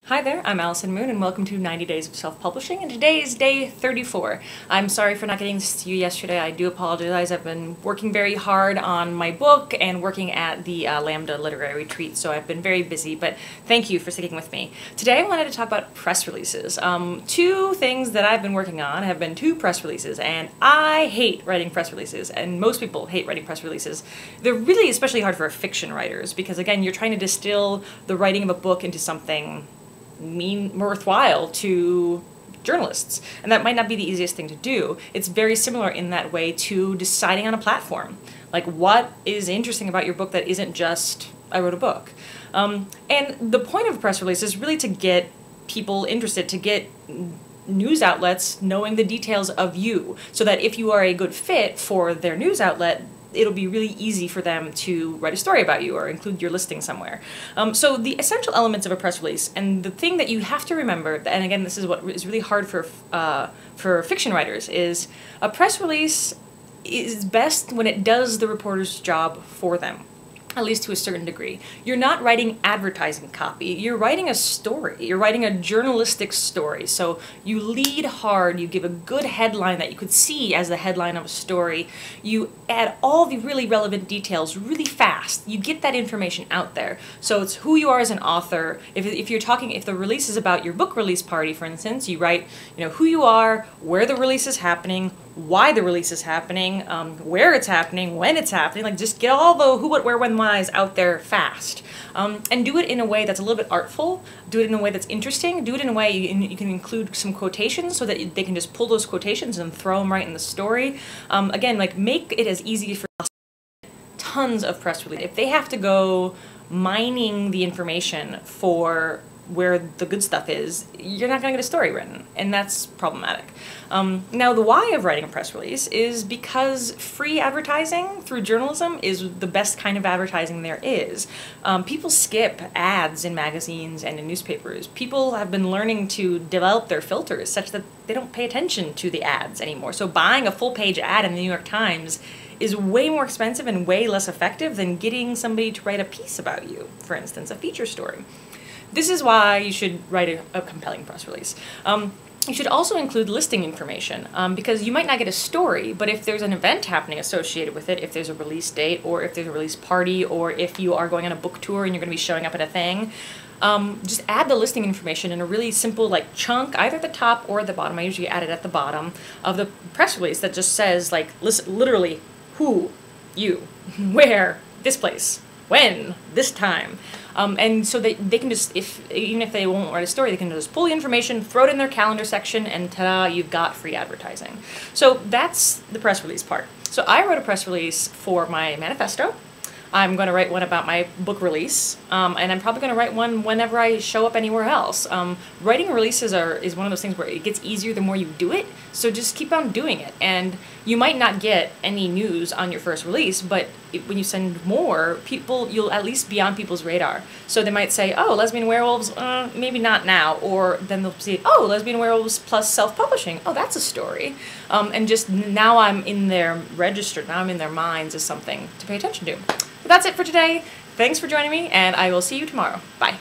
Hi there, I'm Allison Moon and welcome to 90 Days of Self-Publishing, and today is day 34. I'm sorry for not getting this to you yesterday. I do apologize. I've been working very hard on my book and working at the Lambda Literary Retreat, so I've been very busy, but thank you for sticking with me. Today I wanted to talk about press releases. Two things that I've been working on have been two press releases, and I hate writing press releases, and most people hate writing press releases. They're really especially hard for fiction writers because, again, you're trying to distill the writing of a book into something worthwhile to journalists, and that might not be the easiest thing to do. It's very similar in that way to deciding on a platform. Like, what is interesting about your book that isn't just, I wrote a book? And the point of a press release is really to get people interested, to get news outlets knowing the details of you, so that if you are a good fit for their news outlet, it'll be really easy for them to write a story about you or include your listing somewhere. So the essential elements of a press release, and the thing that you have to remember, and again this is what is really hard for fiction writers, is a press release is best when it does the reporter's job for them. At least to a certain degree. You're not writing advertising copy, you're writing a story. You're writing a journalistic story. So you lead hard, you give a good headline that you could see as the headline of a story. You add all the really relevant details really fast. You get that information out there. So it's who you are as an author. If you're talking, if the release is about your book release party, for instance, you write, who you are, where the release is happening, why the release is happening, where it's happening, when it's happening. Like, just get all the who, what, where, when, whys out there fast. And do it in a way that's a little bit artful, do it in a way that's interesting, do it in a way you can include some quotations so that they can just pull those quotations and throw them right in the story. Again, like, make it as easy for tons of press releases. If they have to go mining the information for where the good stuff is, you're not going to get a story written, and that's problematic. Now, the why of writing a press release is because free advertising through journalism is the best kind of advertising there is. People skip ads in magazines and in newspapers. People have been learning to develop their filters such that they don't pay attention to the ads anymore. So buying a full-page ad in the New York Times is way more expensive and way less effective than getting somebody to write a piece about you, for instance, a feature story. This is why you should write a compelling press release. You should also include listing information, because you might not get a story, but if there's an event happening associated with it, if there's a release date, or if there's a release party, or if you are going on a book tour and you're going to be showing up at a thing, just add the listing information in a really simple chunk, either at the top or at the bottom. I usually add it at the bottom of the press release that just says, literally, who, you, where, this place, when, this time. And so they can just, even if they won't write a story, they can just pull the information, throw it in their calendar section, and ta-da, you've got free advertising. So that's the press release part. So I wrote a press release for my manifesto. I'm going to write one about my book release, and I'm probably going to write one whenever I show up anywhere else. Writing releases is one of those things where it gets easier the more you do it, so just keep on doing it. And you might not get any news on your first release, but when you send more, you'll at least be on people's radar. So they might say, oh, lesbian werewolves, maybe not now, or then they'll say, oh, lesbian werewolves plus self-publishing, oh, that's a story. And just now I'm in their register, now I'm in their minds as something to pay attention to. But that's it for today. Thanks for joining me, and I will see you tomorrow. Bye.